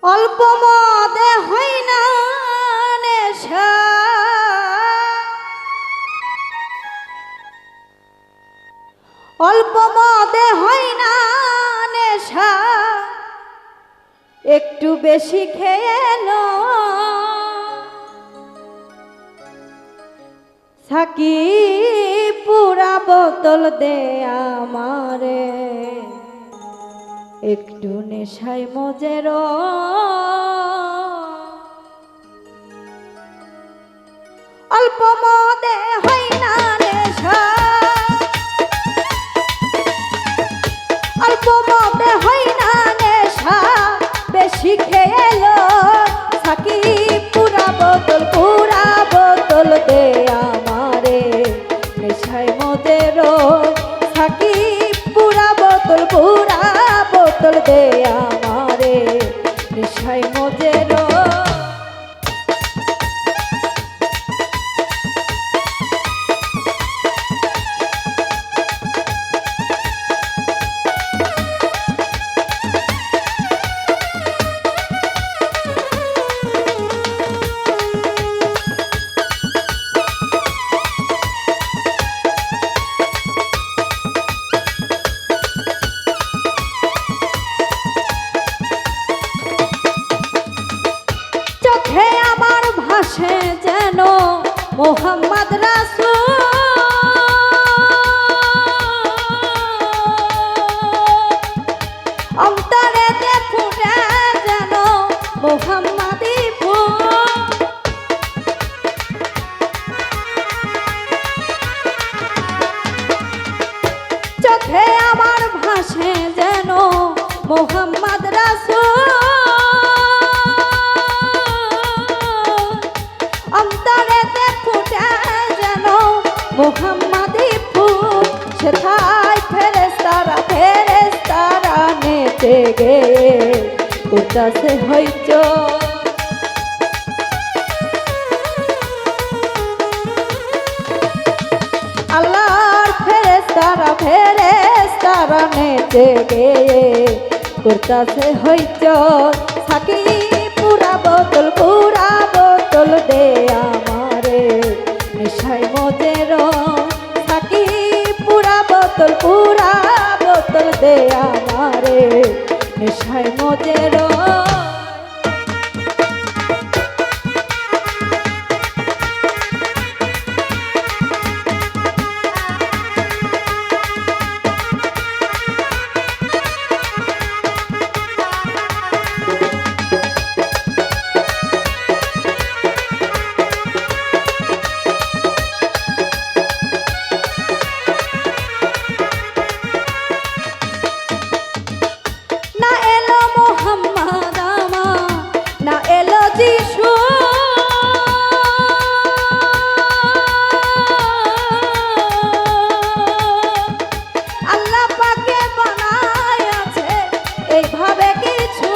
অল্প মদে হয় না নেশা, অল্প মদে হয় না নেশা, একটু বেশি খেয়ে লো সাকি পুরা বোতল দে আমারে, একটু নেশায় মজের অল্প মদে হয় না নেশা, অল্প মদে হয় না নেশা, বেশি খেয়ে লো সাকি পুরা বোতল দে আমারে, নেশায় মজের সাকি পুরা বোতল দে আমারে, নেশায় মজের। চোখে আমার ভাসে যেন মোহাম্মদ রাসূল, অন্তরেতে ফুটে যেন মোহাম্মদী ফুল। চোখে আমার ভাসে যেন মোহাম্মদ রাসূল, অন্তরেতে ফুটে যেন মোহাম্মদী ফুল। সেথায় ফেরেশতারা নেচে গে উদাসে হইচই, আল্লাহর ফেরেশতারা নেচে গে উদাসে হইচই, সাকি পুরা বোতল দে আমারে, নেশায় মজের সাকি পুরা বোতল দে আমারে, নেশায় মজের। না এলো মোহাম্মদ আমার, না এলো যিশু, আল্লাহ পাকে বানায় আছে এইভাবে কিছু।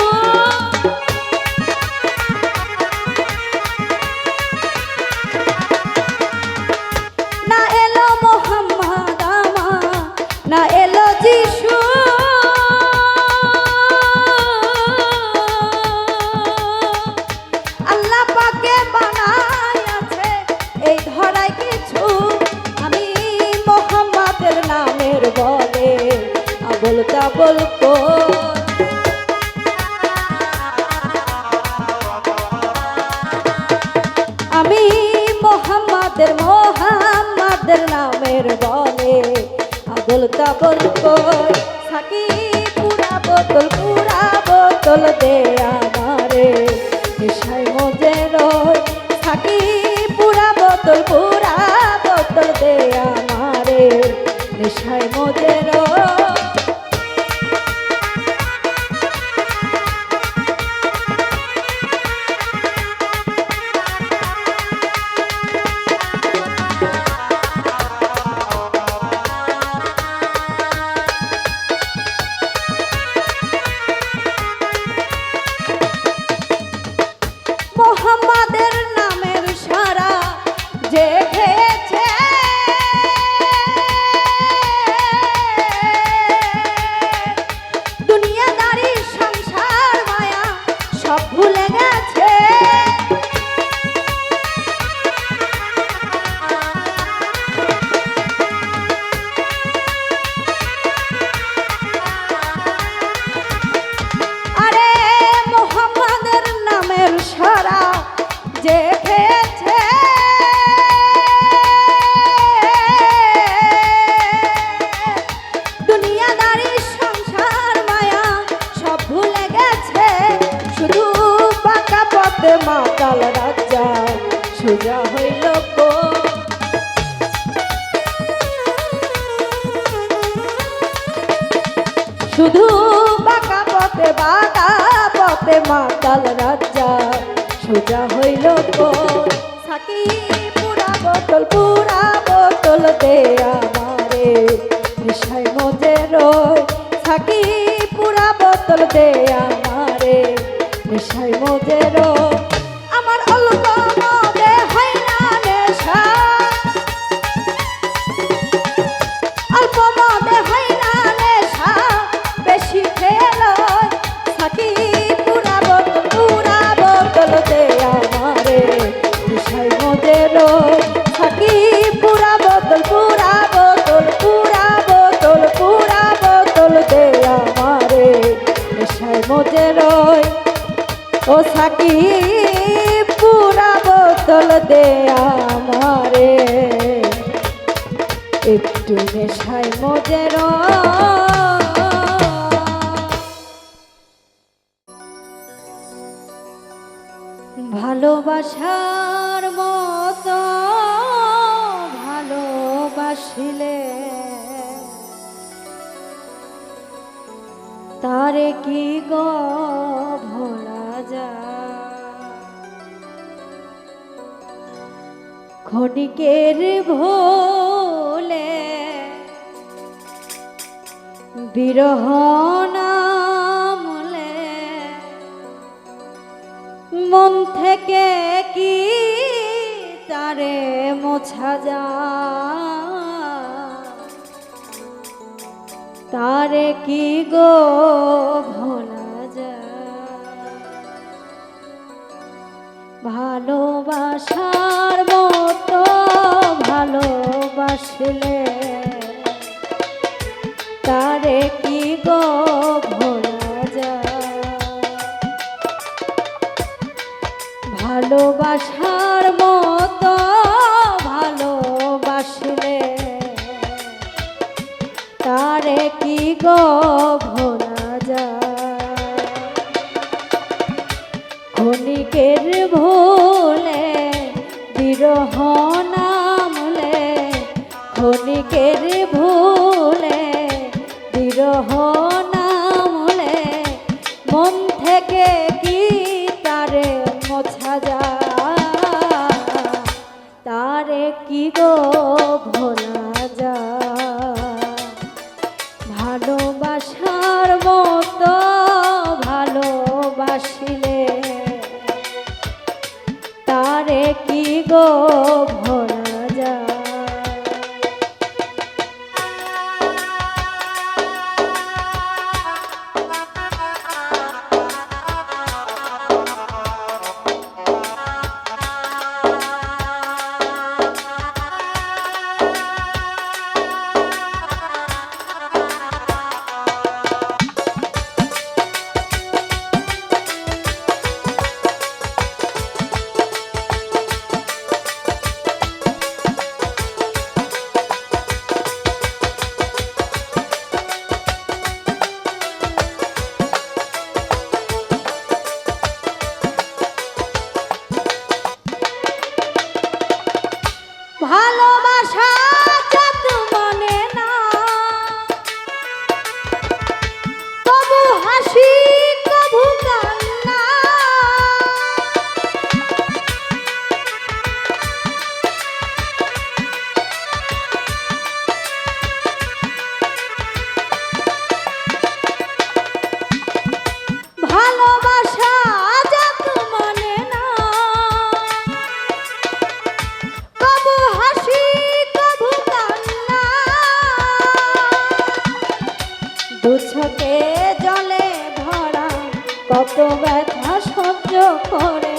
না এলো মোহাম্মদ আমার, না এলো যিশু, আল্লাহ পাকে বানায় আছে এই ধরায় কিছু। আমি মোহাম্মদের নামের বলে আবল তাবল আমি মোহাম্মদের নামের বলে আবল তাবল সাকি পুরা বোতল দে আমারে, নেশায় মজের সাকি পুরা বোতল দে আমারে, নেশায় মজের। পথে মাতাল রাজা সোজা হইল শুধু বাঁকা পথে মাতাল রাজা সোজা হইল সাকি পুরা বোতল দে আমারে নেশায় মজে রয় সাকি পুরা বোতল দে আমারে নেশায় মজে রয় আমার অল্প মদে হয় না নেশা অল্প মদে হয় না নেশা বেশি খেলো সাকি পুরা বোতল দে আমারে নেশায় মজে রয় সাকি পুরা বোতল দে আমারে নেশায় মজে রয় ও সাকি পুরা বোতল দে আমারে একটু নেশায় মজে ভালোবাসার মতো ভালোবাসিলে তারে কি গো ভোলা যায় ক্ষণিকের ভোলে বিরহ নামলে মন থেকে কি তারে মোছা যায় তারে কি গো ভোলা যায় ভালোবাসার মতো ভালোবাসলে তারে কি গো ভোলা যায় ভালোবাসার মতো ভালোবাসলে তারে কি গো ভোলা যায় ক্ষণিকের ভোলে বিরহ নামলে ক্ষণিকের ভোলে বিরহ নামলে মন থেকে কি তারে মোছা যায় তারে কি গো ভোলা যায় ভালোবাসার মতো ভালোবাসিলে তারে কি গো ভোলা যায় ভালোবাসা যত মনে না তবু হাসি কবু কান্না ভালোবাসা যত মনে না দুচোখে জলে ভরা কত ব্যথা সহ্য করে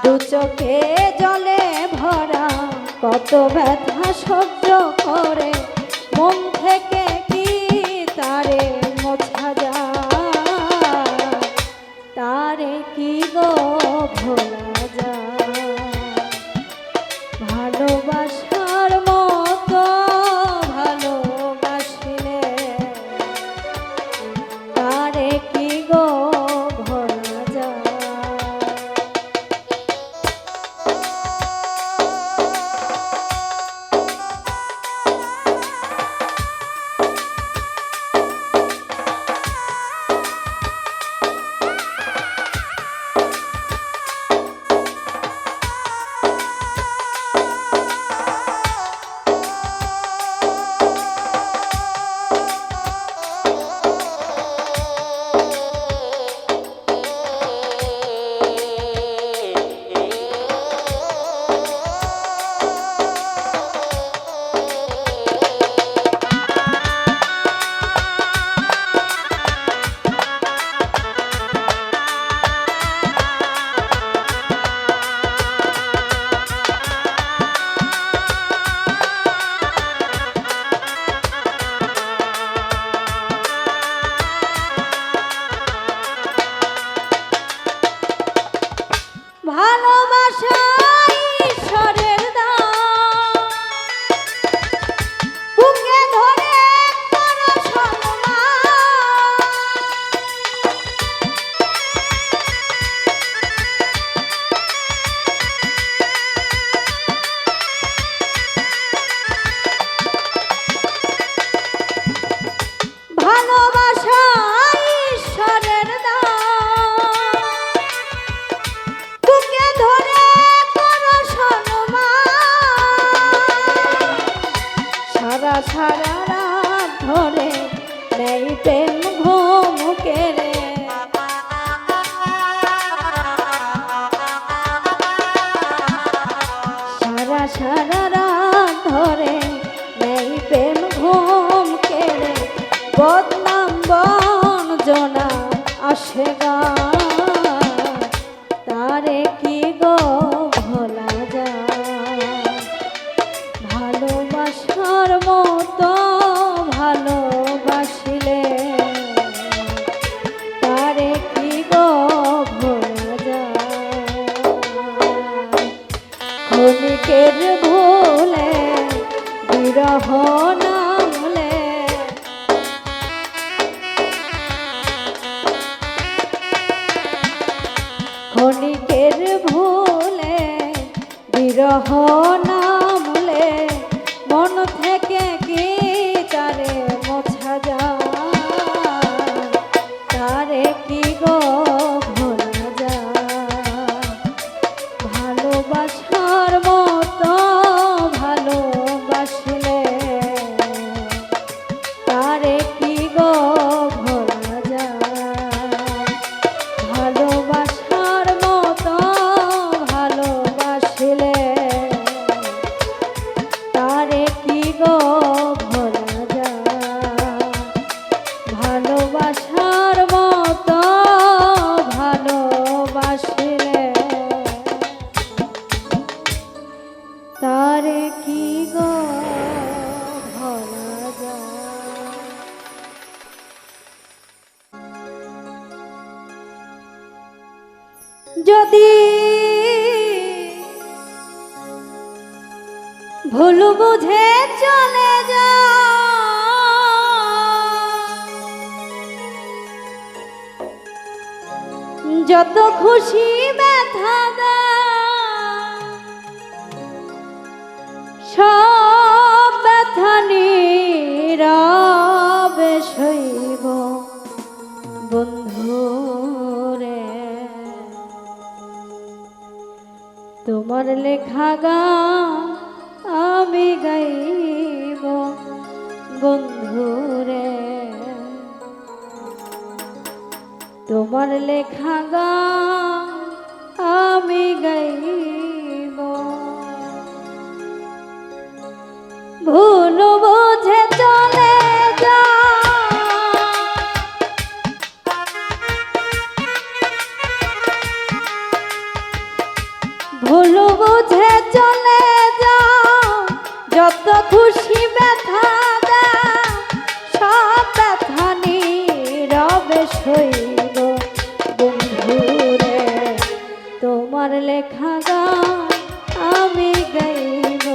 দুচোখে জলে ভরা কত ব্যথা সহ্য করে মন থেকে কি তারে মোছা যায় তারে কি গো ভোলা যায় ভালোবাসার মতো ভালোবাসিলে রাত ধরে নেই প্রেম ঘুম কেড়ে। সারা রাত ধরে নেই প্রেম ঘুম কেড়ে। বদনাম বঞ্চনা আসে গা, তারে কি গো ভোলা যায়। ভালোবাসার মতো ভালোবাসিলে তারে কি গো ভোলা যায়। ক্ষণিকের ভুলে বিরহ নামলে, ক্ষণিকের ভুলে বিরহ নামলে মন থেকে কি তারে মোছা যায়। তারে কি গো ভোলা যায়। ভালোবাসার মতো ভালোবাসলে তারে কি গো ভোলা যায়। ভালোবাসার মতো ভালোবাসলে তারে কি গো ভোলা যায়। ভালোবাসার মতো ভালোবাসলে তারে কি গো ভোলা যায়। যদি ভুল বুঝে চলে যা, যত খুশি ব্যথা দা, সব ব্যথা নীরবে সইব বন্ধুরে। তোমার লেখা গান আমি গাইব বন্ধুরে। তোমার লেখা গান আমি গাইব। ভুল বুঝে চলে যা, ভুল বুঝে চলে যা, যত খুশি ব্যথা দা, সব ব্যথা নীরবে সইব বন্ধুরে। তোমার লেখা গান আমি গাইব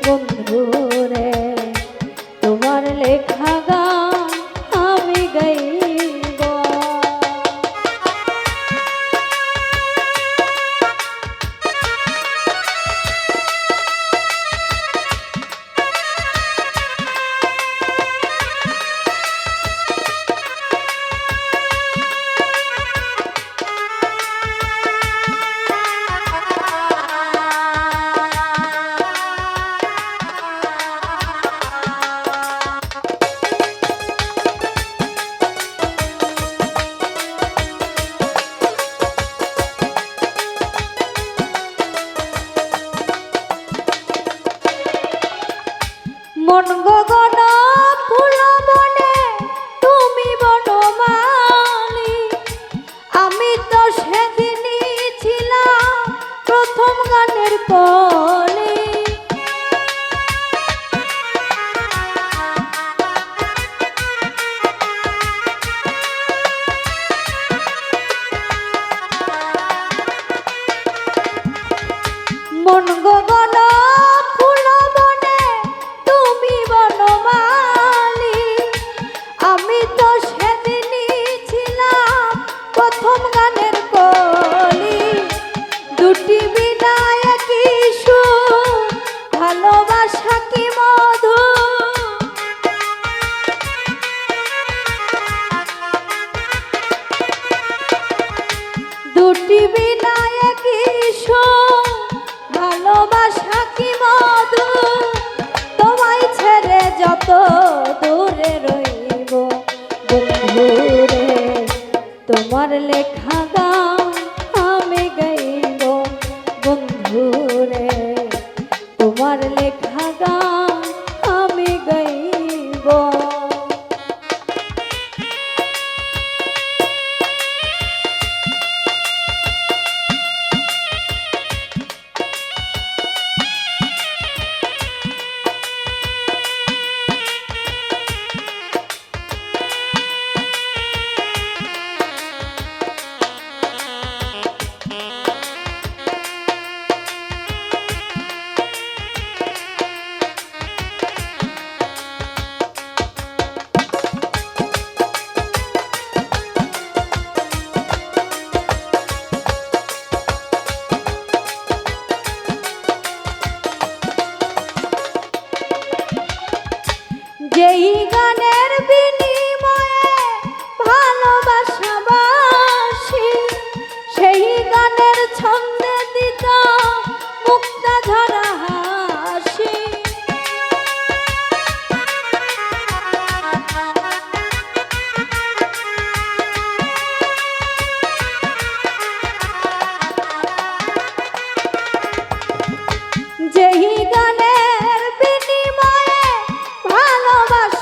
বন্ধুরে। তোমার লেখা গান আমি গাইব। দূরে রইব বন্ধু রে তোমার লেখা গান আমি গাইব বন্ধু রে তোমার লেখা গান আমি গাইব। যেই গানের বিনিময়ে ভালোবাসাবাসি সেই গানের ছন্দে দিত মুক্তা ঝরা হাসি। যেই গানের বিনিময়ে ভালোবাসাবাসি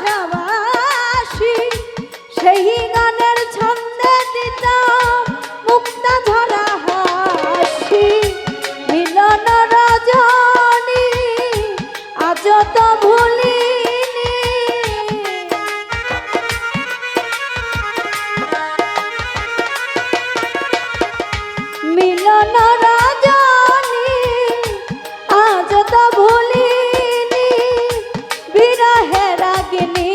সেই গানের ছন্দে দিত মুক্তা ঝরা হাসি। মিলন রজনী আজ তো ভুলিনি মিলন রজনী আজ তো ভুলিনি বিরহে রাগিনী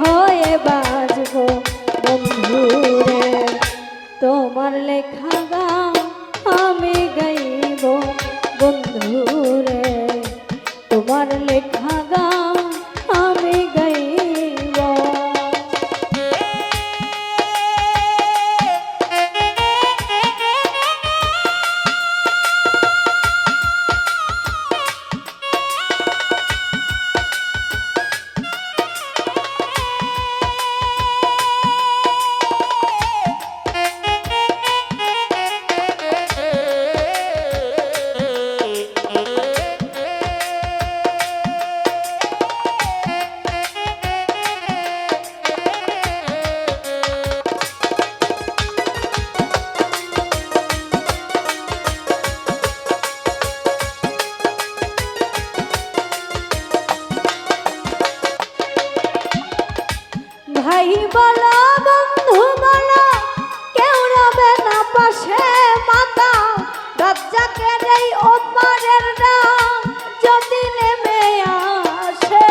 হয়ে বাজব বন্ধু রে তোমার লেখা গান আমি গাইব বন্ধু রে তোমার লেখা গান আমি গাইব। ভাই বলো বন্ধু বলো কেউ রবে না পাশে মাতা রাজ্জাকের এই ওপারের নাম যদি নেমে আসে।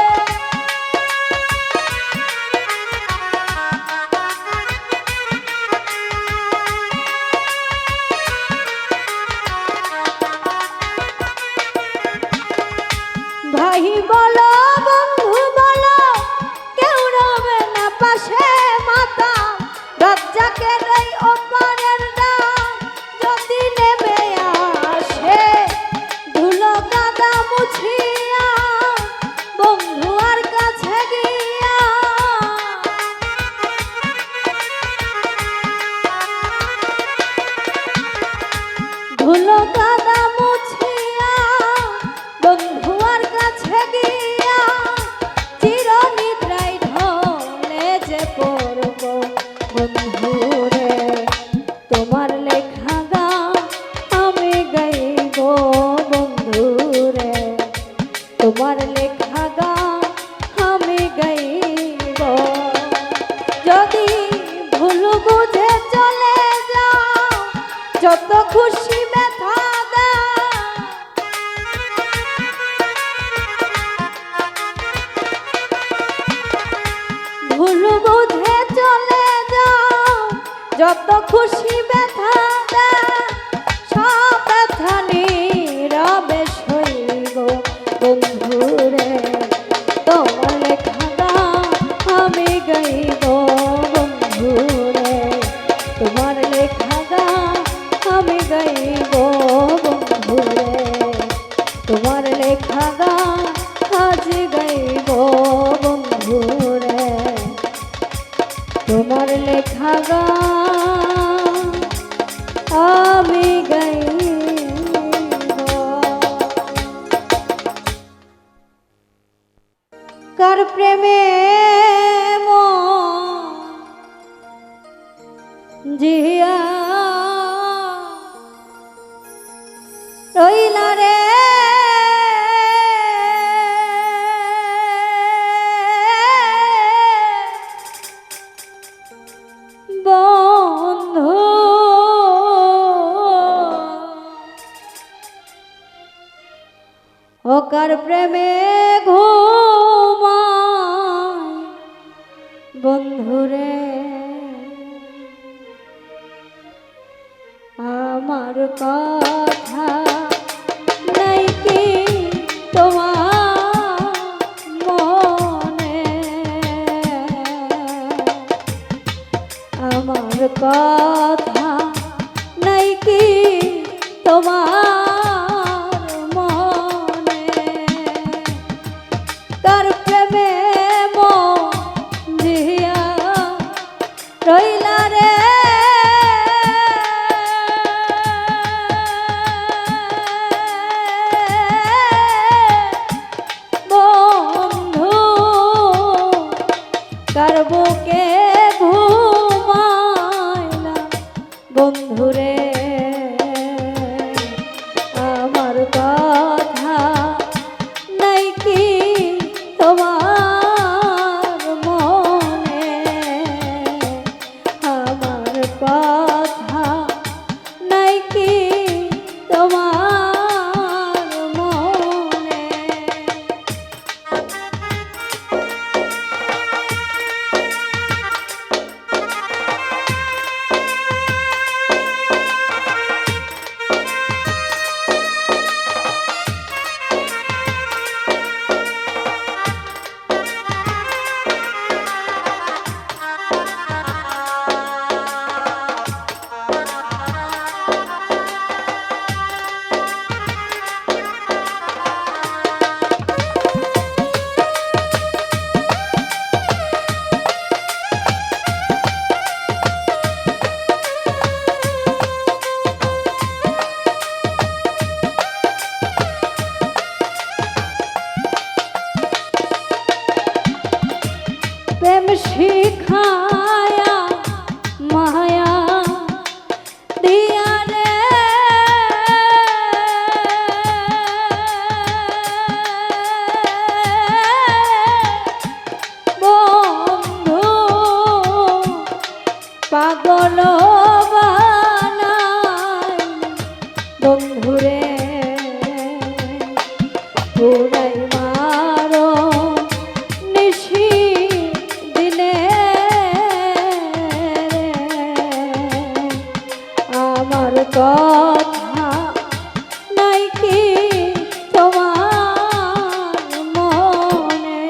ভাই বলো বন্ধু বলো কেউ রবে না পাশে মাতা রাজ্জাকের এই ওপারের নাম যদি নেমে আসে। ধুলো কাদা মুছিয়া বন্ধু আর কাছে গিয়া ধুলো কাদা মুছিয়া বন্ধু আর কাছে গিয়া চিরনিদ্রায় ঢলে যে পড়ব বন্ধু রে তোমার লেখা গান আমি গাইব বন্ধু রে তোমার লেখা গান আমি গাইব। যদি ভুল বুঝে চলে যাও যত খুশি ব্যথা দাও ভুল বুঝে চলে যাও যত খুশি ব্যথা দাও সব ব্যথা নীরবে সইব বন্ধু রে তোমার লেখা গান আমি গাইব বন্ধু রে তোমার লেখা গান আমি গাইব বন্ধু রে তোমার লেখা গান আজ গাইব বন্ধু। তোমার লেখা গান আমি গাইব। কার প্রেমে জিয়া রইলা রে বন্ধু, ওকার প্রেমে ঘুমায় বন্ধুরে আমার কথা নাই কি তোমার মনে, আমার কথা নাই কি তোমার মনে, কার প্রেমে জিয়া রইলা রে কার বুকে ঘুমাইলা বন্ধুরে আমার কথা নাই কি তোমার মনে, আমার কথা নাই কি তোমার মনে। প্রেম শিখায়া মায়া দিয়া রে বন্ধু পাগল বানাই বন্ধুরে পুরাই মারো নিশি দিনে আমার কথা নাই কি তোমার মনে,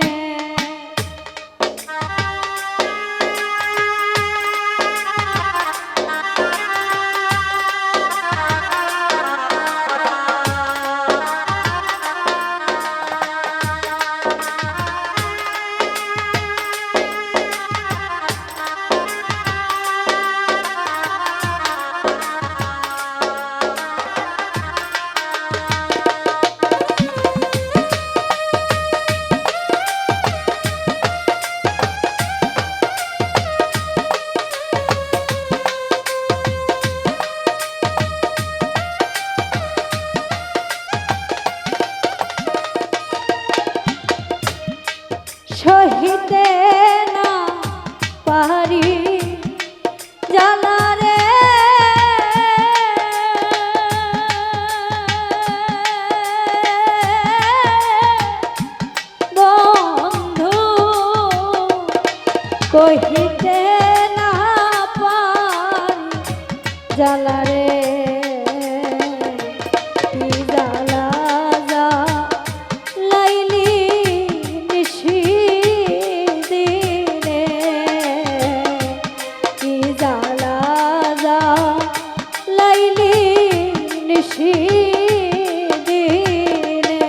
সহিতে না পারি জ্বালা রে বন্ধু, কহিতে না পারি জ্বালা রে কি জ্বালা যা লাইলি নিশি দিনে, কি জ্বালা যা লাইলি নিশি দিনে।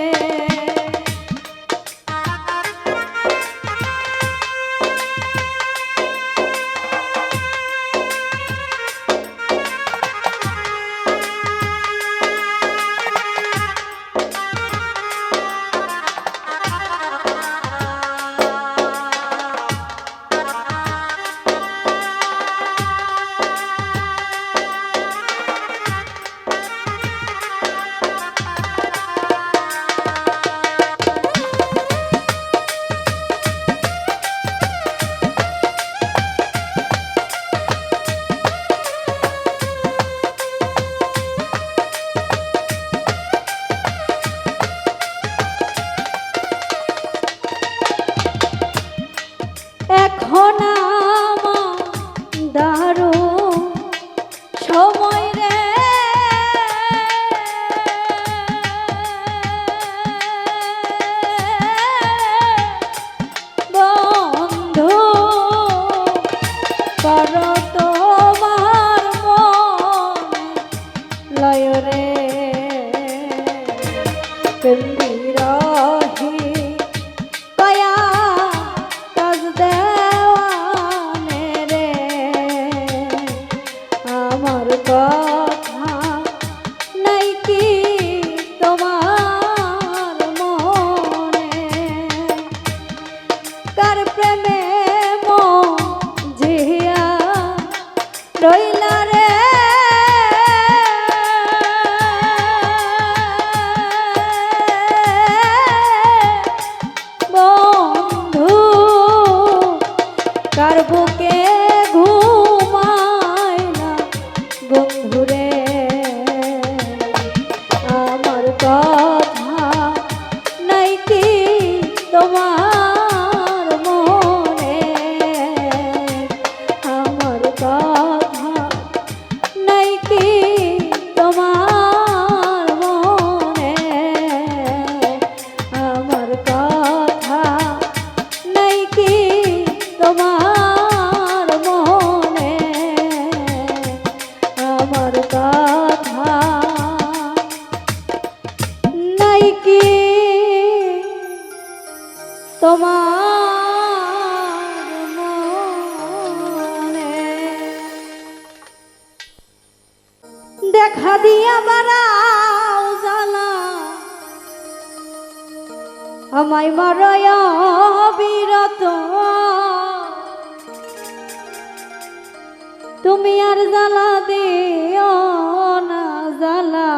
কার বুকে ঘুমায় না বন্ধুরে আমার কথা নাই কি তোমার মনে আমার কথা নাই কি তোমার মনে আমার কথা নাই কি তোমার মনে আমার কথা নাই কি তোমার মনে দেখা দিয়া বাড়াও জ্বালা আমায় মারয় বিরত তুমি আর জ্বালা দিও না জ্বালা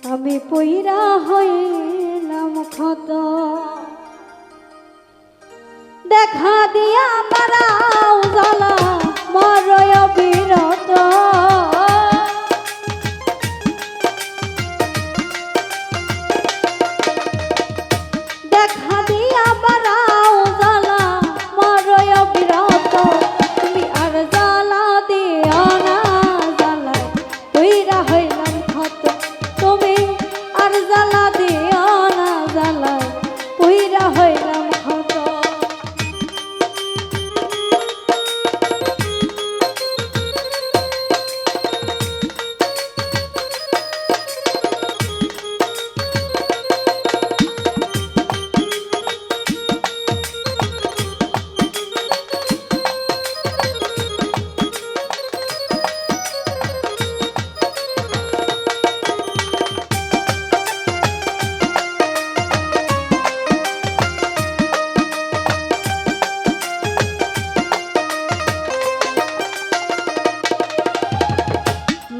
আমি পইরা হইলাম ক্ষত দেখা দিয়া বাড়াও জ্বালা মারয় বিরত দেখা দিয়া বাড়াও জ্বালা মারয় বিরত তুমি আর জ্বালা দিও না জ্বালা পইরা হইলাম ক্ষত তুমি আর জ্বালা দিও না জ্বালা পইরা হইলাম ক্ষত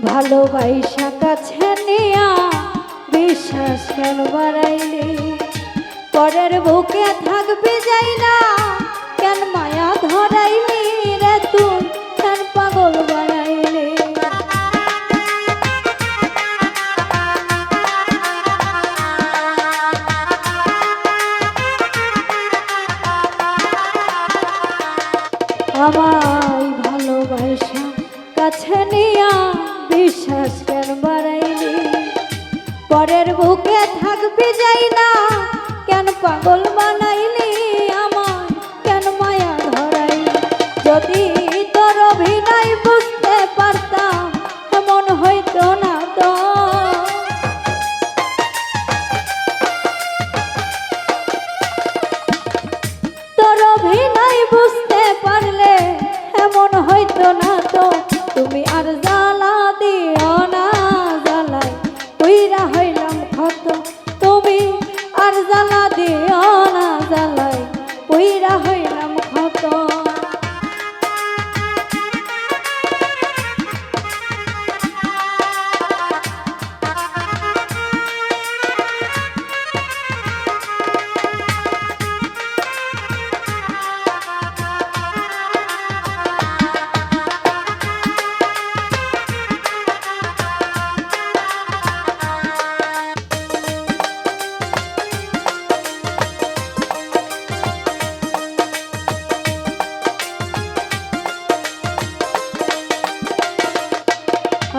ভালোবাসা কাছে নিয়া বিশ্বাস কেন বাড়াইলি পরের বুকে থাকবি যাই না কেন মায়া ধরাইলি রে তুই কেন পাগল বানাইলি আমায় ভালোবাসা কাছে নিয়া বিশ্বাস কেন বাড়াইলি পরের বুকে থাকবি যাই না কেন পাগল বানাইলি আমার কেন মায়া ধরাইলি যদি তোর অভিনয় বুঝতে পারতাম এমন হইতো না তো তোর অভিনয় বুঝতে পারলে এমন হইতো না তো তুমি আর জ্বালা দিও না জ্বালাই পইরা হইলাম ক্ষত তুমি আর জ্বালা দিও না জ্বালাই পইরা হইলাম ক্ষত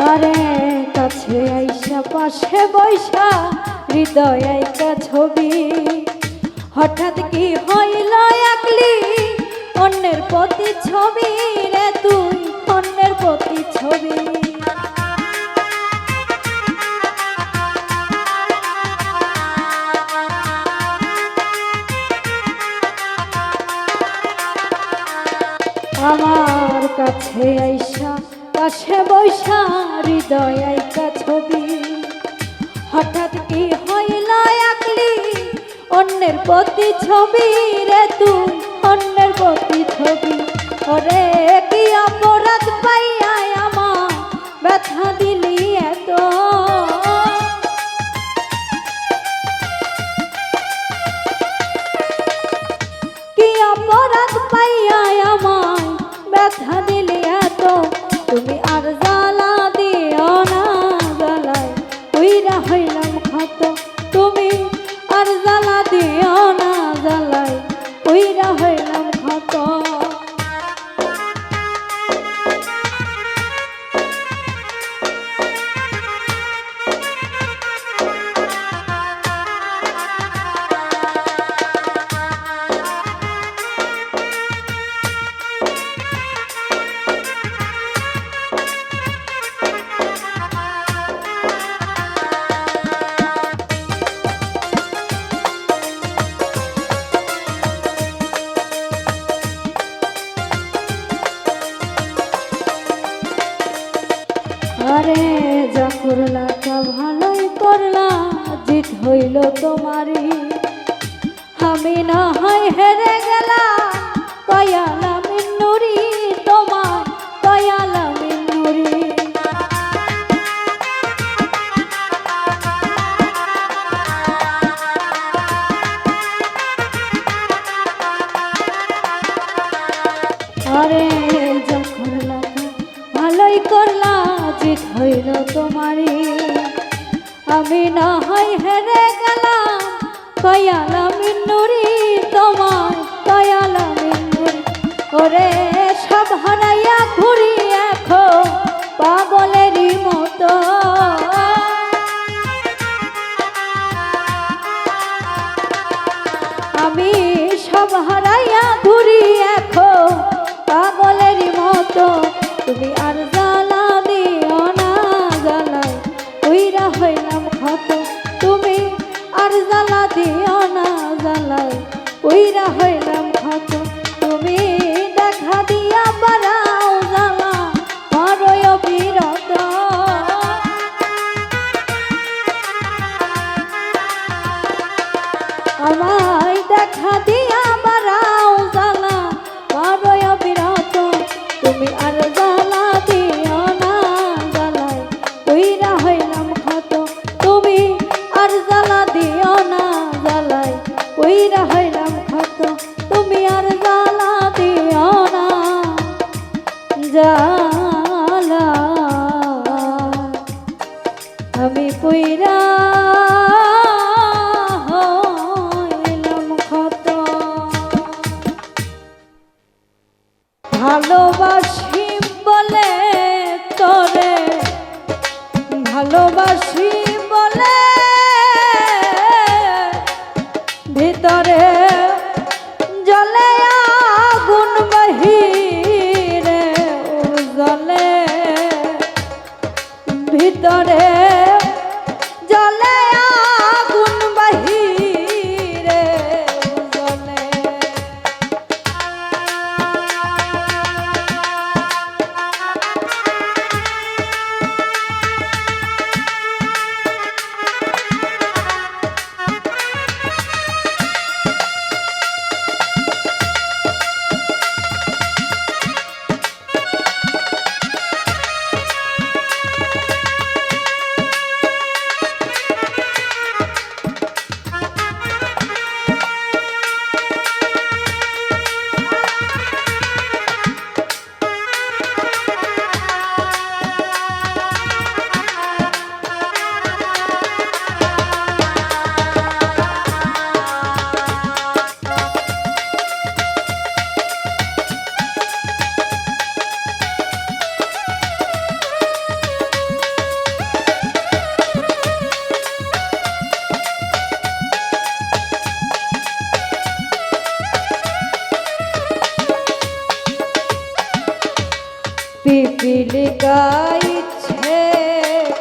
আরে কাছে আইসা পাশে বৈশা হৃদয় আইকা ছবি হঠাৎ কি হইল একলি অন্যের প্রতি ছবি রে তুই অন্যের প্রতি ছবি আমার কাছে আইসা পাশে বৈশা হৃদয় আইকা ছবি হঠাৎ কি হইল একলি অন্যের প্রতি ছবি রে তুই অন্যের প্রতি ছবি ওরে কি অপরাধ পাইয়া আমার ব্যথা দিলি এত কি অপরাধ হইলাম ক্ষত। আরে যা করলা তা ভালোই করলা, জিত হইল তোমারই। আমি না হয় হেরে গেলাম, দয়ালা মিন্নুরি তোমার, দয়ালা মিন্নুরি। আরে যা করলা ভালোই করলা, জিত হইল তোমারই। আমি না হয় হেরে গেলাম, দয়ালা মিন্নুরি তোমার, দয়ালা মিন্নুরি। ওরে সব হারাইয়া ঘুরি এখন পাগলেরই মতো। আমি সব হারাইয়া ঘুরি এখন পাগলেরই মতো। তুমি আর জ্বালা দিও না, জ্বালাই কইরা হইলাম ক্ষত। তুমি আর জ্বালা দিও না, জ্বালাই কইরা হইলাম ক্ষত। তুমি দেখা দিয়া বাড়াও জ্বালা মারয় বিরত। আমায় দেখা দিয়া বাড়াও জ্বালা মারয় বিরত। তুমি আর জ্বালা দিও না, জ্বালাই কইরা হইলাম ক্ষত। তুমি আর জ্বালা দিও না, জ্বালাই কইরা হইলাম ক্ষত। তুমি আর জ্বালা দিও না, জ্বালা আমি কইরা হইলাম ক্ষত। ভালোবাসি বলে তোরে, ভালোবাসি বলে ভিতরে জলে আগুন বাহিরে জলে, ভিতরে জলে আগুন বাহিরে জলে। পিপিলিকা ইচ্ছে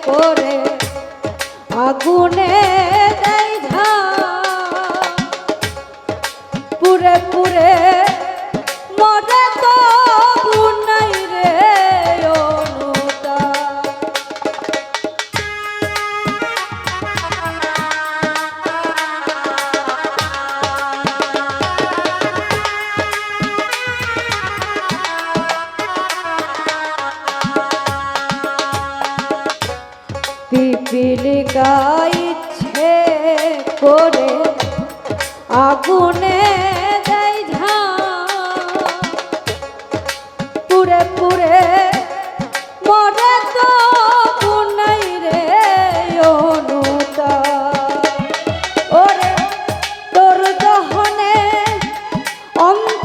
করে আগুনে দেয় ঝাঁ, পুরে পুরে মরে তবু নাই রে অনুতা। পিপিলিকা ইচ্ছে করে আগুনে দেয় ঝাঁ, পুরে পুরে মরে তবু নাই রে অনুতা। ওরে তোর দহনে অন্ধ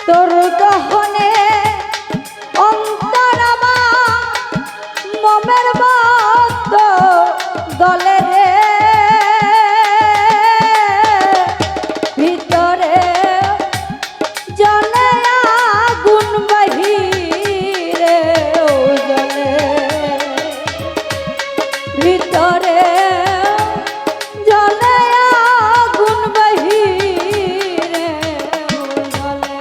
তোর গহনে অন্তর আমার মমের মত গলে রে ভিতরে জলে আগুন বাহিরে ও জলে ভিতরে জলে আগুন বাহিরে ও জলে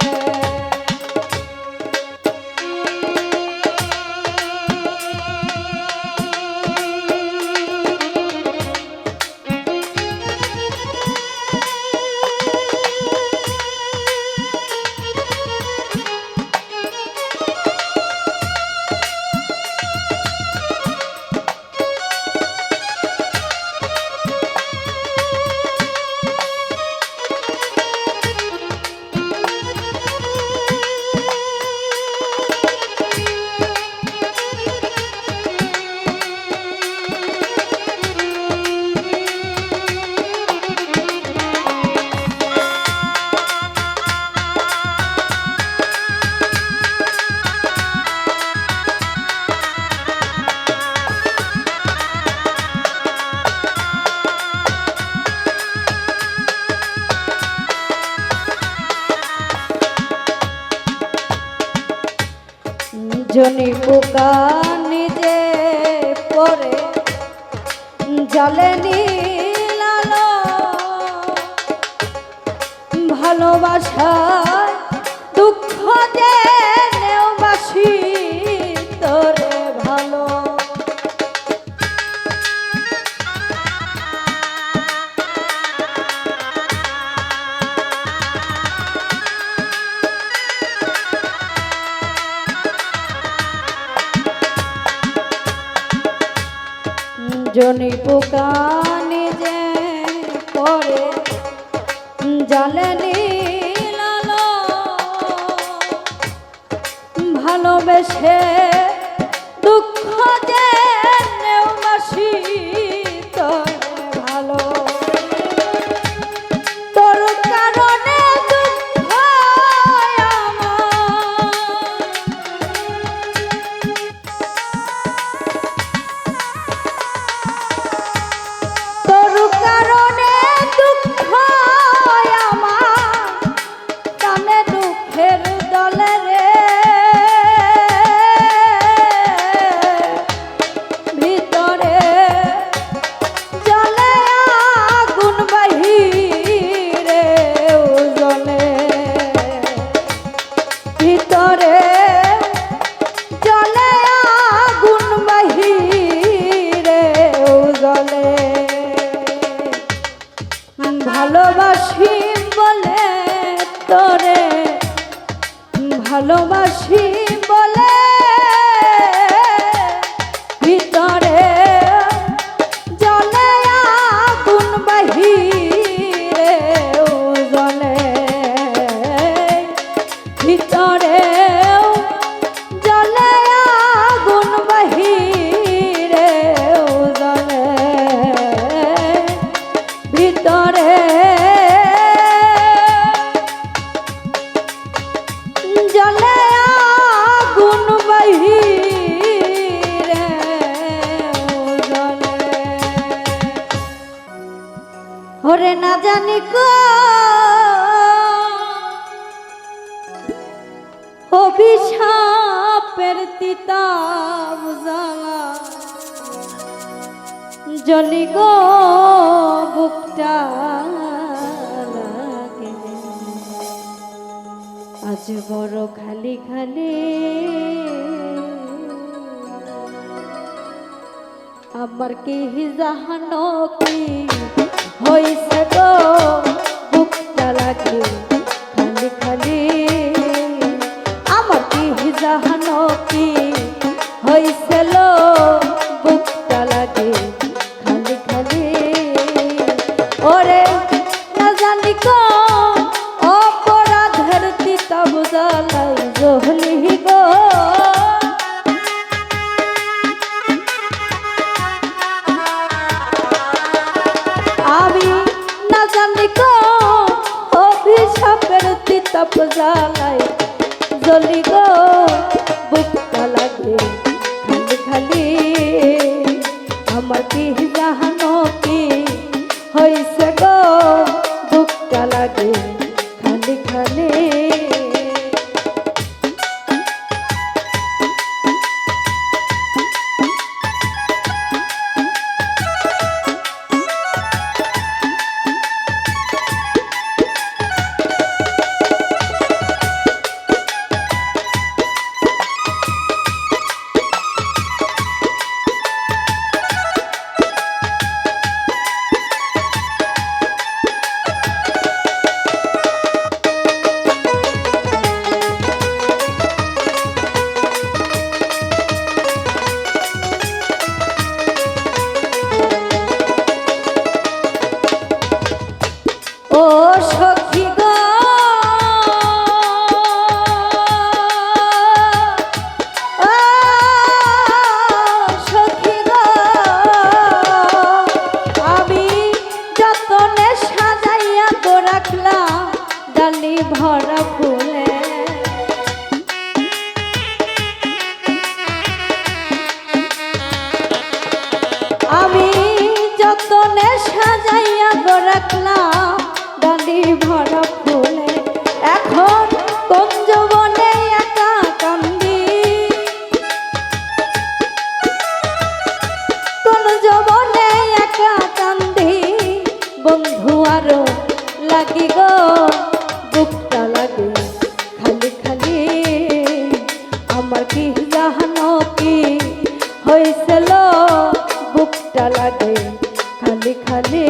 জনি পোকা নিজে পরে জলে নীলালো ভালোবাসার দুঃখ যে নেওবাসি তোরে ভালো জনি পোকা নিজে পরে জলে নীলালো ভালোবেসে দুঃখ যে নেওবাসি তোরে ভালো তোর কারণে দুঃখ তোর কারণে দুঃখ আমার কানে দুঃখের দলে রে ভিতরে জলে আগুন বাহিরে ও জলে ভিতরে জলে আগুন বাহিরে ও জলে ভালোবাসি বলে তোরে ভালোবাসি বলে ভিতরে জলে আগুন বাহিরে ও জলে ভিতরে জলে আগুন বাহিরে ও জলে ভিতরে জলে আগুন বাহিরে ও জলে ওরে না জানি কো অভিশাপের তিতা জ্বালা জলি গো বুকটা লাগে আজ বড় খালি খালি আমার কি জাহানো কি হইছে গো বুকটা লাগে খালি খালি আমার কি জাহানো কি হইছিল বুকটা লাগে খালি খালি ওরে না জানি কো অপরাধের তিতা বুঝালাই জহলি গো আমি না জানি কো অভিশাপের তিতা তাপ জ্বালাই জ্বলি গো বুকটা লাগে খালি খালি আমার কি জাহানো কি হইছে গো বুকটা লাগে খালি খালি ও সখী গো সখী গো আমি যতনে সাজাইয়া তো রাখলাম ডালি ভরা ফুলে আমি যতনে সাজাইয়া তো রাখলাম ডালি ভরা ফুলে এখন কোন যৌবনে একা কান্দি কোন যৌবনে একা কান্দি বন্ধু আরো লাগি গো বুকটা লাগে খালি খালি আমার কি জাহানো কি হয়েছিল বুকটা লাগে খালি খালি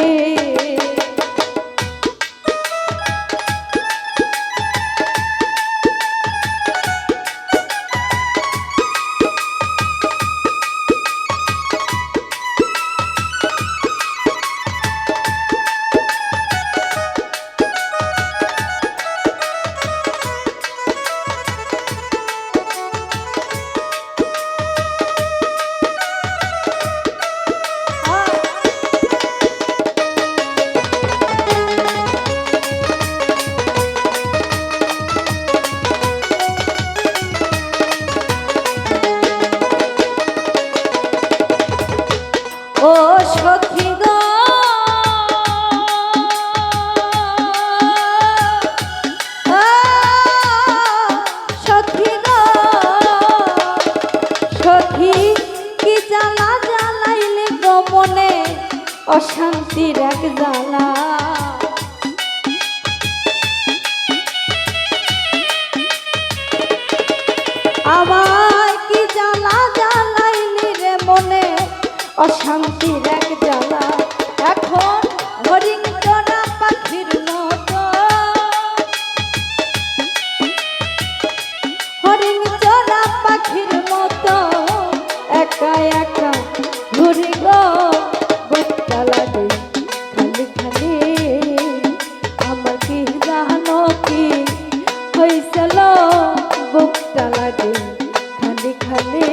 ও সখী গো সখী গো সখী কি জ্বালা জ্বালাইলে গো মনে অশান্তির এক জ্বালা আমার কি জ্বালা জ্বালাইলি রে মনে অশান্তির এক জ্বালা এখন হরিণ চড়া পাখির মতো হরিণ চড়া পাখির মতো একা একা ঘুরি গো বুকটা লাগে খালি খালি আমার কি জানো কি হয়েছিল বুকটা লাগে খালি খালি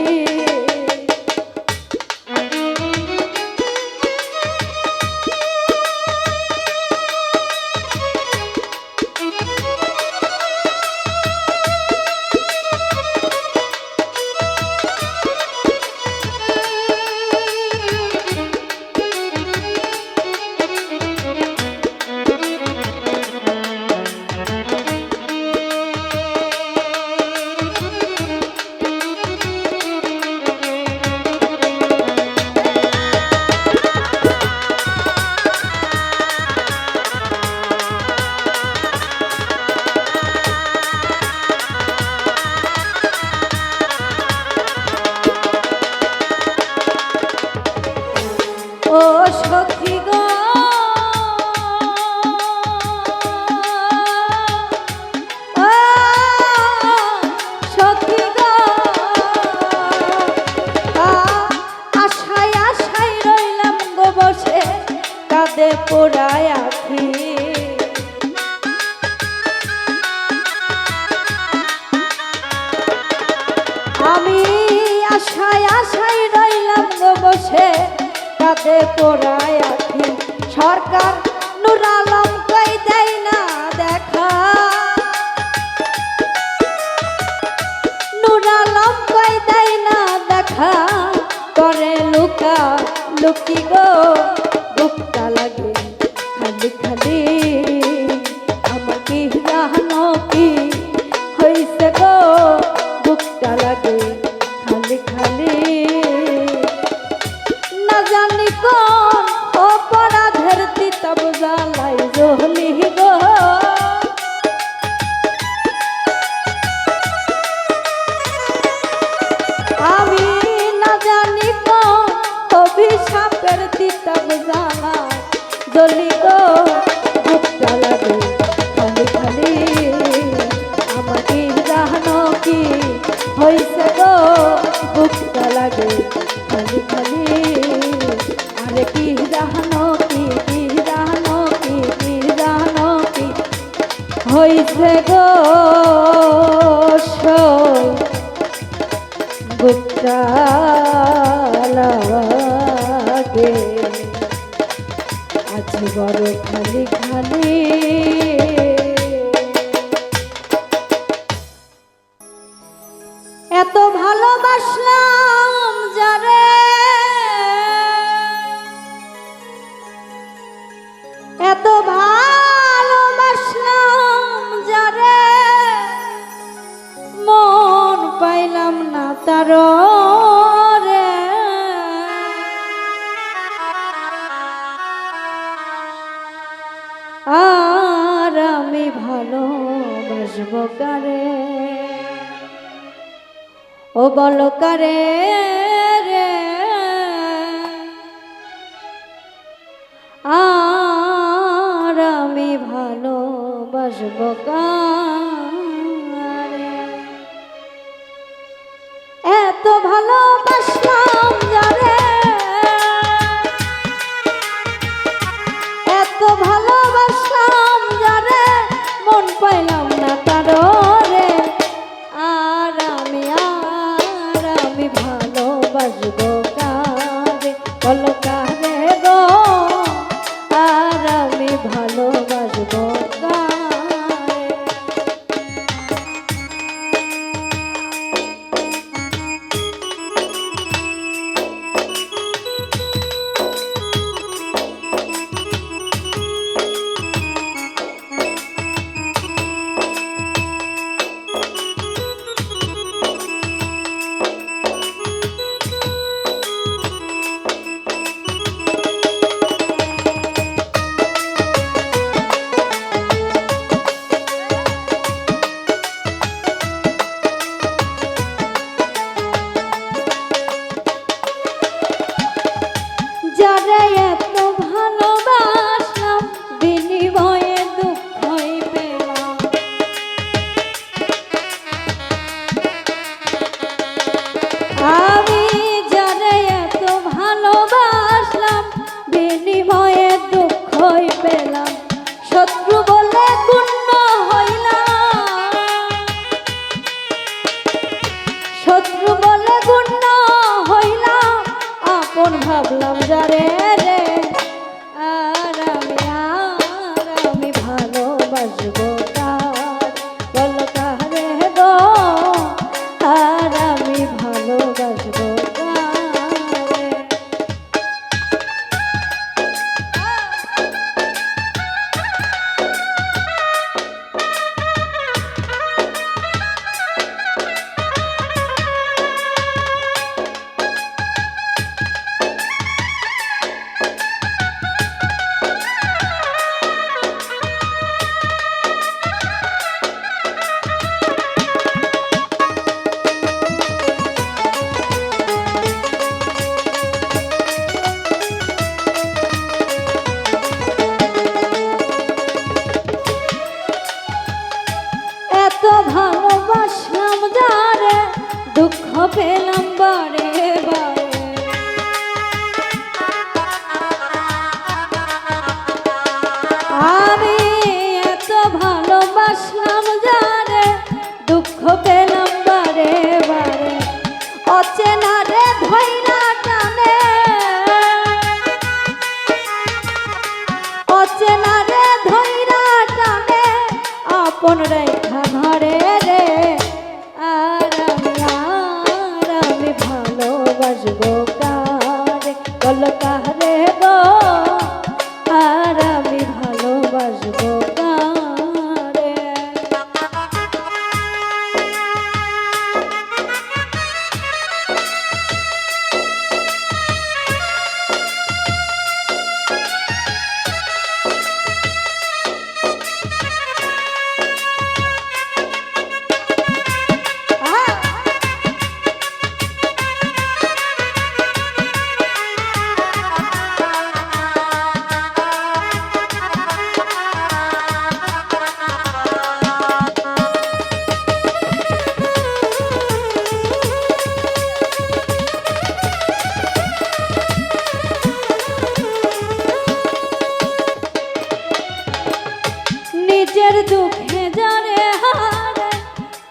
ও সখী গো সখী গো আশায় আশায় রইলাম গো বসে কাঁদে পোড়ায় আখি আমি আশায় আশায় রইলাম গো বসে কাঁদে পোড়ায় আখি সরকার নুর আলম কই দেয় না দেখা লুকি গো বুকটা লাগে খালি খালি আমার কি জানো কি হইছে গো বুকটা লাগে খালি খালি না জানি কোন অপরাধের তিতাব জ্বালাই জ্বলি গো আমি না জানি কোন অভিশাপের তিতাব জ্বালা জ্বলি গো বুকটা লাগে খালি খালি আমার কি জানো কি হইছে গো বুকটা লাগে খালি খালি আরে কি জানো কি জানো কি জানো কি হইছে গো সই বুকটা লাগে আজ বড় খালি খালি এত ভালোবাসলাম যারে এত ভালোবাসলাম যারে মন পাইলাম না তার রে আর আমি ভালোবাসবো কারে ও বলো কারে রে আর আমি ভালোবাসবো কারে এত ভালোবাসলাম যারে এত ভালোবাসলাম যারে মন পাইলাম না কারো রে আর আমি ভালোবাসবো কারে বলো কারে গো আর আমি ভালোবাসবো কারে যারে এত ভালোবাসলাম বিনিময়ে দুঃখই পেলাম আমি যারে এত ভালোবাসলাম বিনিময়ে দুঃখই পেলাম শত্রু বলে গণ্য হইলাম শত্রু বলে গণ্য হইলাম আপন ভাবলাম যারে রে আর আমি ভালোবাসবো কার বলো কারে গো আর আমি ভালোবাসবো কারে এত ভালোবাসলাম যারে দুঃখ পেলাম বারে বারে আমি এত ভালোবাসলাম যারে দুঃখ পেলাম বারে বারে অচেনা রে ধইরা টানে অচেনা রে ধইরা টানে আপন রেখা ঘরে রে আর আমি ভালো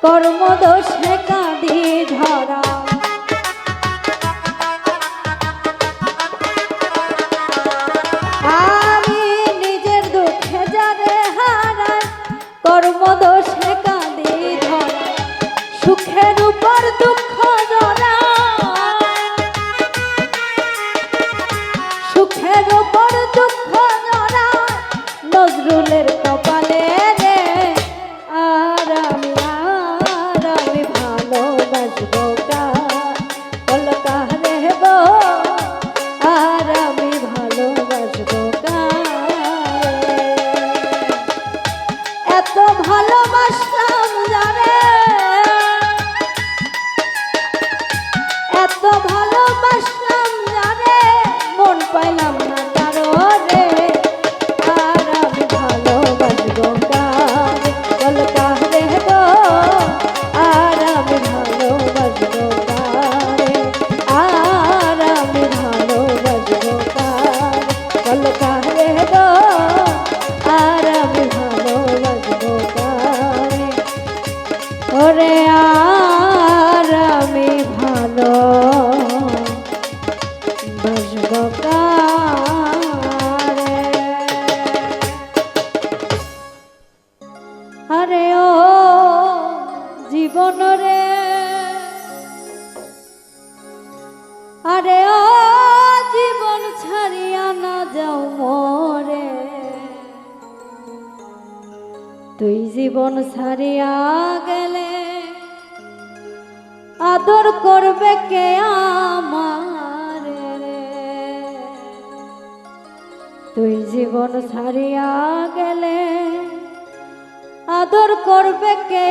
কর্মদোষে কাঁদি ধরা। আমি নিজের দুঃখে যারে হারাই, কর্মদোষে কাঁদি ধরা। সুখের উপর দুঃখ জড়া, সুখের উপর দুঃখ জড়া, নজরুলের কপালে রে। আর আমি ভালোবাসবো বল কারে গো, আর আমি ভালোবাসবো কারে। এত ভালোবাসলাম যারে, এত ভালোবাসলাম যারে, মন পাইলাম না কারো রে। আর আমি ভালোবাসবো কারে, বল কারে গো, আর আমি ভালোবাসবো কারে। আর আমি ভালোবাসবো কারে, বল কারে গো, আর আমি ভালোবাসবো কারে। ওরে আর আমি ভালোবাসবো কারে। আরে ও জীবন রে, আরে ও জীবন ছাড়িয়া না যাও মোরে। তুই জীবন ছাড়িয়া গেলে আদর করবে কে আমার রে। তুই জীবন ছাড়িয়া গেলে আদর করবে কে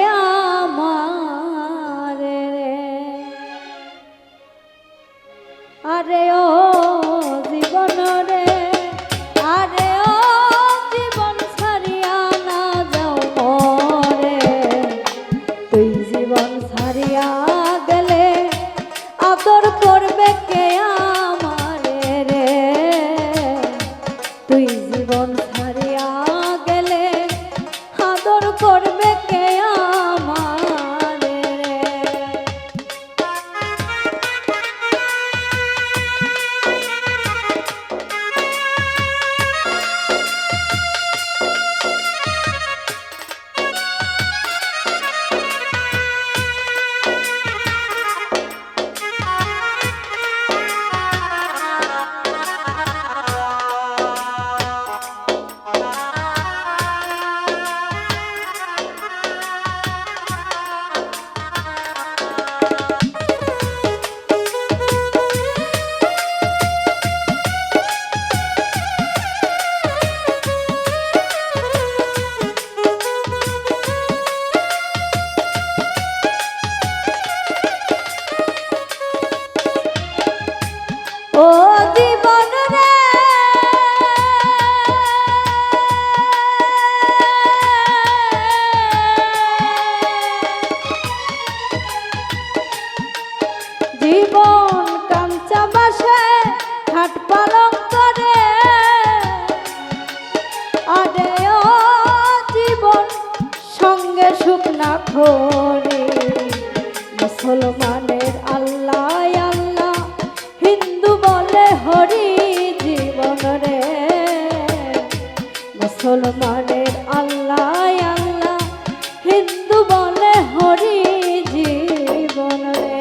আমার রে। আরে ও জীবন রে, আরে ও জীবন ছাড়িয়া না যাও মোরে। তুই জীবন ছাড়িয়া গেলে আদর করবে কে আমার রে। তুই জীবন ছাড়িয়া গেলে আদর করবে কে আমার রে। ও জীবন রে, জীবন কাঞ্চা বাসে খাট পালং করে। আরে ও জীবন সঙ্গে সুখ না খোরে। মুসলমানের আল্লাহ আল্লাহ, হিন্দু বলে হরি জীবন রে। মুসলমানের আল্লাহ আল্লাহ, হিন্দু বলে হরি জীবন রে।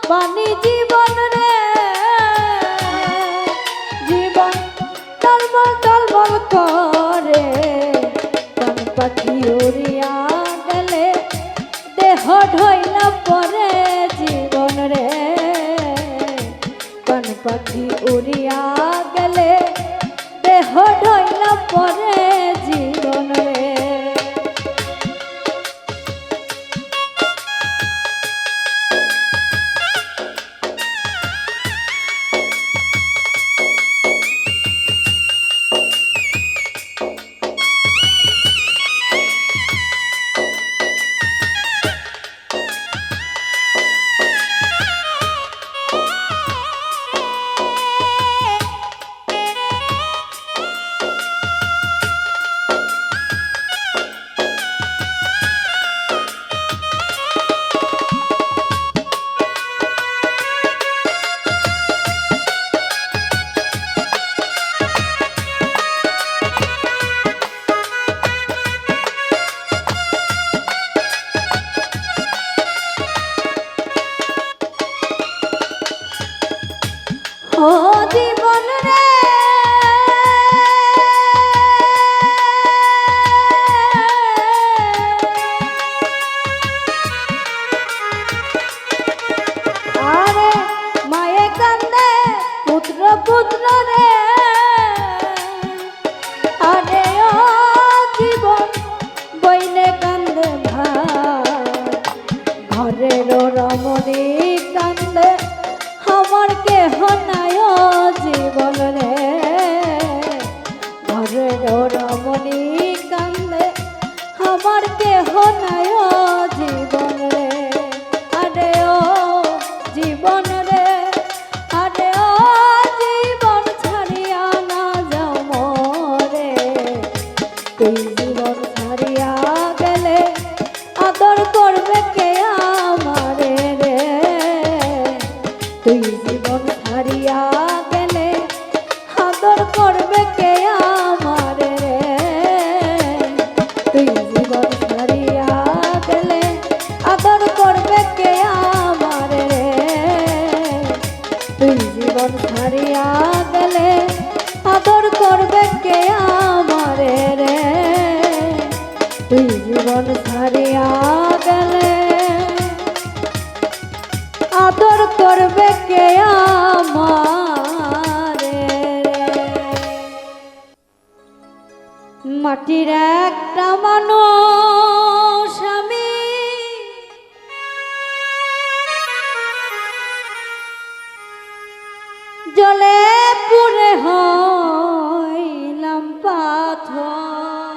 বাণী জীবন রে জীবন টলমল টলমল করে কান পাখি উড়িয়া গেলে দেহ ঢইলা পরে জীবন রে কান পাখি উড়িয়া গেলে দেহ ঢইলা পরে জীবন রে ও জীবন রে আরে মায়ে কান্দে পুত্র পুত্র রে আরে ও জীবন বইনে কান্দে ভাই ঘরের রমণী কান্দে আমার কেহ নাই জীবন রে ঘরের রমণী কান্দে আমার কেহ নাই জীবন রে আরে ও জীবন রে আরে ও জীবন ছাড়িয়া না যাও মরে তুই জীবন ছাড়িয়া গেলে আদর করবে কে আমারে রে তুই জীবন ছাড়িয়া গেলে আদর করবে কে আমারে রে তুই জীবন ছাড়িয়া গেলে আদর করবে কে আমারে রে তুই জীবন ছাড়িয়া গেলে আদর করবে কে আমারে রে তুই জীবন ছাড়িয়া গেলে আদর করবে কে আমারে মাটির একটা মানুষ আমি জলে পুরে হইলাম পাথর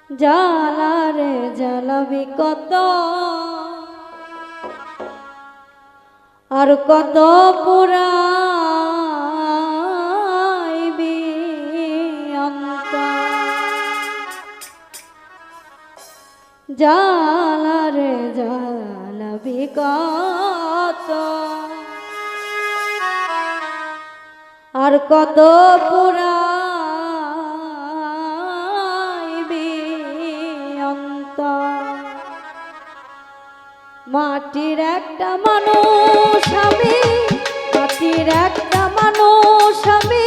জ্বালা রে জ্বালাবি কত আর কত পুরাইবি অন্তর জ্বালা রে জ্বালাবি কত আর কত পুরাইবি অন্তর মাটির একটা মানুষ আমি মাটির একটা মানুষ আমি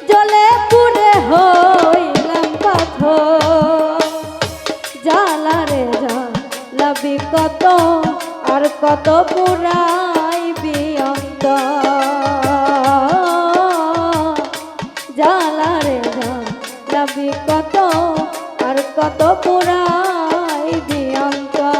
জলে পুরে হইলাম পাথর জ্বালা রে জ্বালাবি কত আর কত পুরাইবি অন্তর জ্বালা রে জ্বালাবি কত আর কত পুরাইবি অন্তর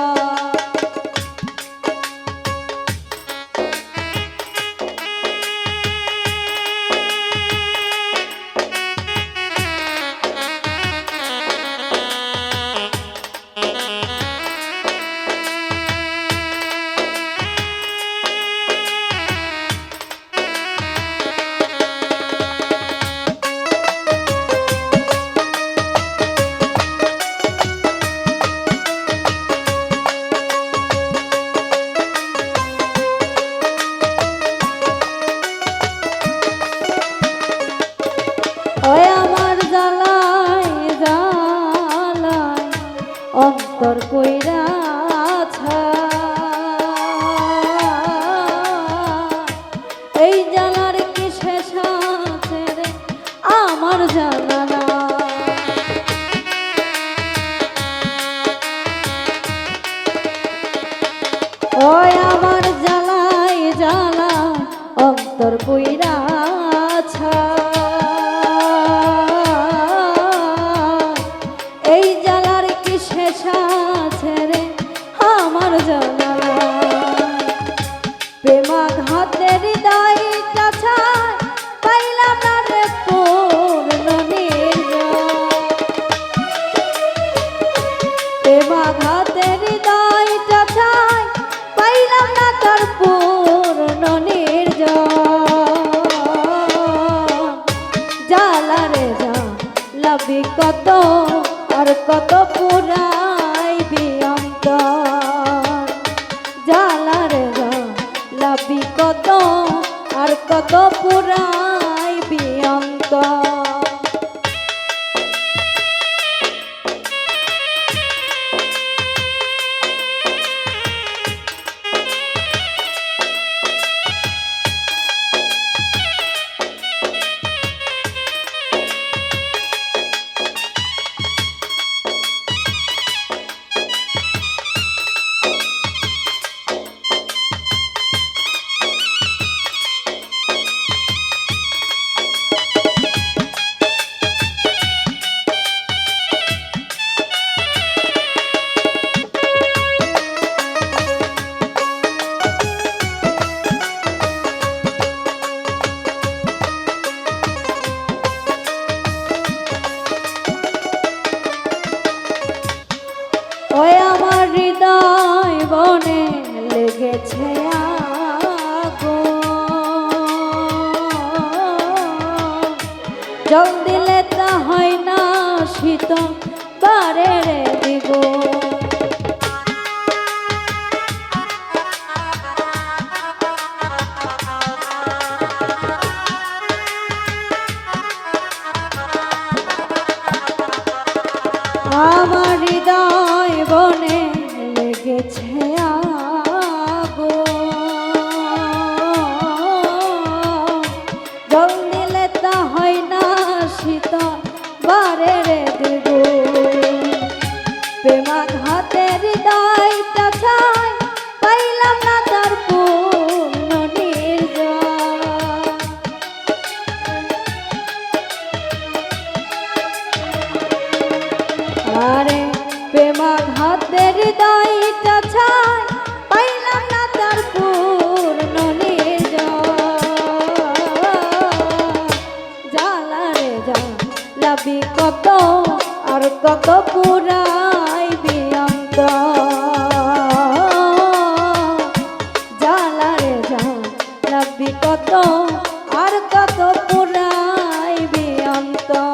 লাভি কত আর কত পুরাইবি অন্তর জালারে লাভি কত আর কত পুরাইবি অন্তর ওই আমার হৃদয় বনে লেগেছে জল দিলে তা হয় না শীতল বারে রে দিব আমার হৃদয় বনে লেগেছে জল দিলে তা হয় না শীতল বারে রে দেব প্রেমাঘাতে হৃদয়টা ছাই পাইলাম না তার পূর্ণ নির্জন আরে প্রেমাঘাতে হৃদয়টা ছাই পাইলাম না তার পূর্ণ জালারে লাভি কত আর কত পুরাইবি অন্তর জালারে লাভি কত আর কত পুরাইবি অন্তর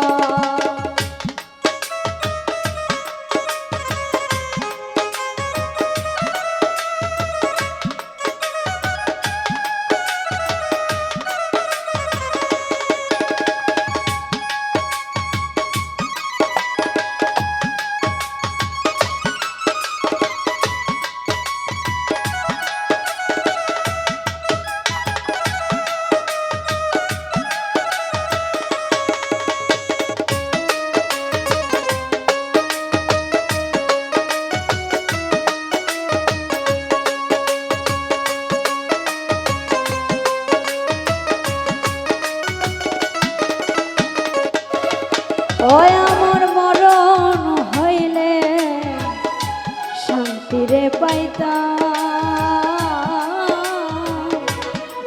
ওই আমার মরণ হইলে শান্তিরে পাইতাম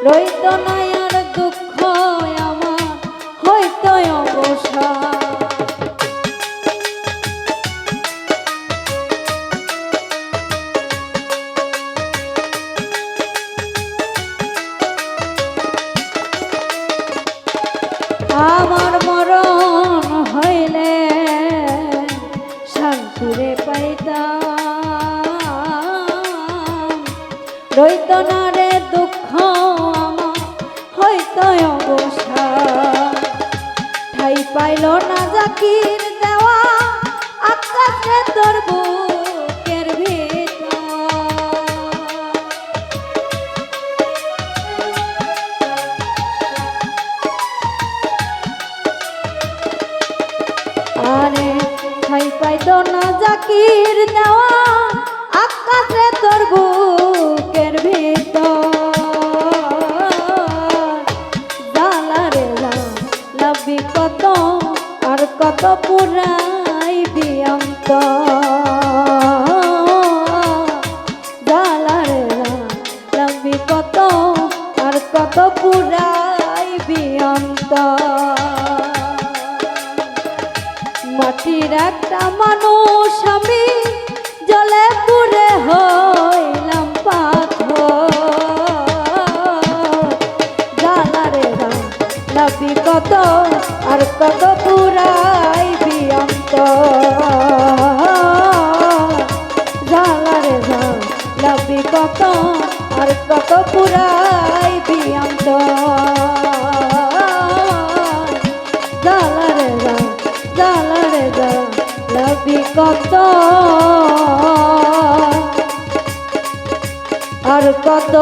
রইত না আর দুঃখ আমার হইত অবসান আমার মরণ হইলে শান্তিরে পাইতাম রইত না রে দুঃখ আমার হইত অবসান ঠাই পাইল না জাকির দেওয়া আকাশে তোর বুকের ভিতর আরে ঠাই পাইতো না জাকির দেওয়া আকাশে তোর বুকের ভিতর জালারে লাভি কত আর কত পুরাইবি অন্তর জালারে লাভি কত আর কত পুরাইবি অন্তর মাটির একটা মানুষ আমি জলে পুরে হইলাম পাথর জালারে লাভি কত আর কত পুরাইবি কত জালারে জ্বালাবি কত আর কত পুরাই বিয়ান্ত জালারে জ্বালাবি কত আর কত